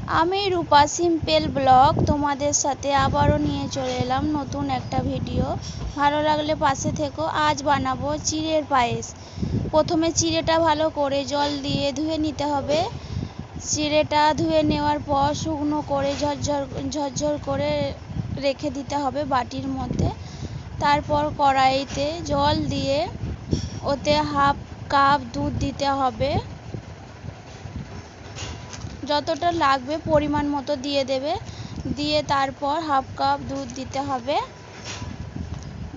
আমি রূপা simple blog তোমাদের সাথে আবারও নিয়ে চলে এলাম নতুন একটা ভিডিও। ভালো লাগলে পাশে থেকো। আজ বানাবো চিড়ের পায়েস। প্রথমে চিড়েটা ভালো করে জল দিয়ে ধুয়ে নিতে হবে। চিড়েটা ধুয়ে নেওয়ার পর শুকনো করে ঝরঝর করে রেখে দিতে হবে বাটির মধ্যে। তারপর কড়াইতে জল দিয়ে ওতে হাফ কাপ দুধ দিতে হবে। যতটা লাগবে পরিমাণ মতো দিয়ে দেবে। দিয়ে তারপর হাফ কাপ দুধ দিতে হবে।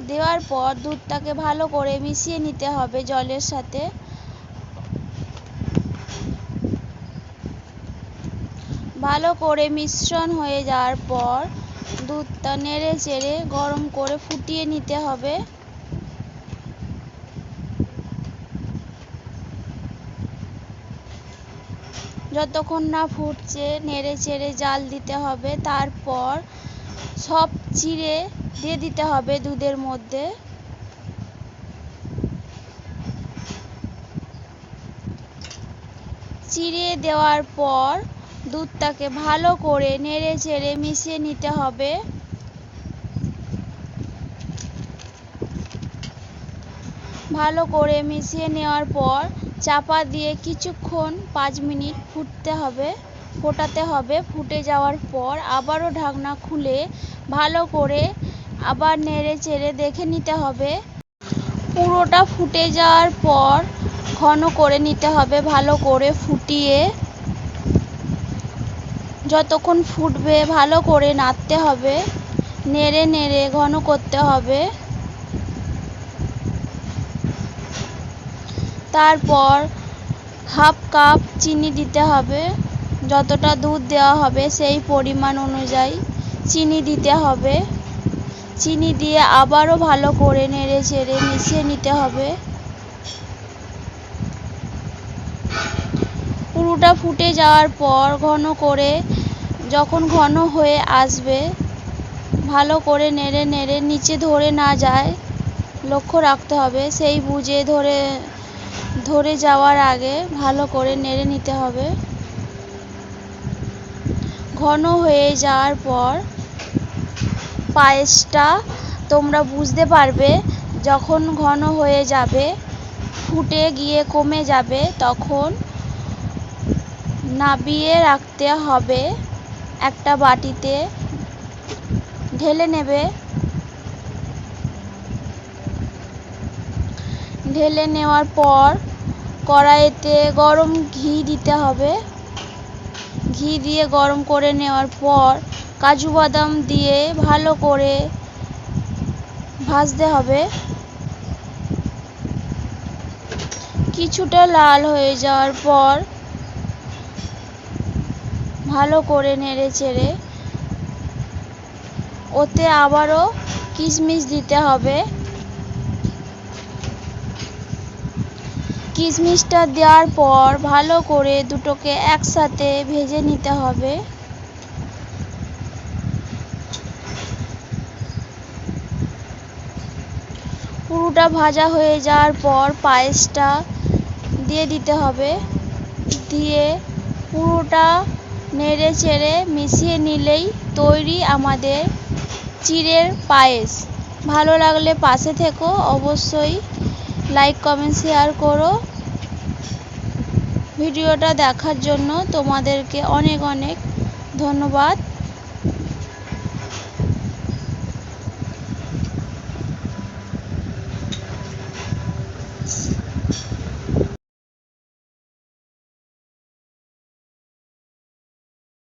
দেওয়ার পর দুধটাকে ভালো করে মিশিয়ে নিতে হবে জলের সাথে। ভালো করে মিশ্রণ হয়ে যাওয়ার পর দুধটা নেড়ে চেড়ে গরম করে ফুটিয়ে নিতে হবে। যতক্ষণ না ফুটছে নেড়ে চেড়ে জাল দিতে হবে। তারপর সব চিড়ে দিয়ে দিতে হবে দুধের মধ্যে। চিড়ে দেওয়ার পর দুধটাকে ভালো করে নেড়ে চেড়ে মিশিয়ে নিতে হবে। ভালো করে মিশিয়ে নেওয়ার পর চাপা দিয়ে কিছুক্ষণ 5 মিনিট ফোটাতে হবে। ফুটে যাওয়ার পর আবারও ঢাকনা খুলে ভালো করে আবার নেড়ে চেড়ে দেখে নিতে হবে। পুরোটা ফুটে যাওয়ার পর ঘন করে নিতে হবে ভালো করে ফুটিয়ে। যতক্ষণ ফুটবে ভালো করে নাড়তে হবে, নেড়ে নেড়ে ঘন করতে হবে। তারপর হাফ কাপ চিনি দিতে হবে। যতটা দুধ দেওয়া হবে সেই পরিমাণ অনুযায়ী চিনি দিতে হবে। চিনি দিয়ে আবারও ভালো করে নেড়ে চেড়ে মিশিয়ে নিতে হবে। পুরোটা ফুটে যাওয়ার পর যখন ঘন হয়ে আসবে ভালো করে নেড়ে নেড়ে নিচে ধরে না যায় লক্ষ্য রাখতে হবে। সেই বুঝে ধরে যাওয়ার আগে ভালো করে নেড়ে নিতে হবে। ঘন হয়ে যাওয়ার পর পায়েসটা তোমরা বুঝতে পারবে যখন ঘন হয়ে যাবে, ফুটে গিয়ে কমে যাবে, তখন নামিয়ে রাখতে হবে। একটা বাটিতে ঢেলে নেবে। ঢেলে নেওয়ার পর কড়াইতে গরম ঘি দিতে হবে। ঘি দিয়ে গরম করে নেওয়ার পর কাজু বাদাম দিয়ে ভালো করে ভাজতে হবে। কিছুটা লাল হয়ে যাওয়ার পর ভালো করে নেড়ে চেড়ে ওতে আবারও কিশমিশ দিতে হবে। কিশমিশটা দেওয়ার পর ভালো করে দুটোকে একসাথে ভেজে নিতে হবে। পুরোটা ভাজা হয়ে যাওয়ার পর পায়েসটা দিয়ে দিতে হবে। দিয়ে পুরোটা নেড়ে চেড়ে মিশিয়ে নিলেই তৈরি আমাদের চিড়ের পায়েস। ভালো লাগলে পাশে থেকো, অবশ্যই লাইক কমেন্ট শেয়ার করো। ভিডিওটা দেখার জন্য তোমাদেরকে অনেক অনেক ধন্যবাদ।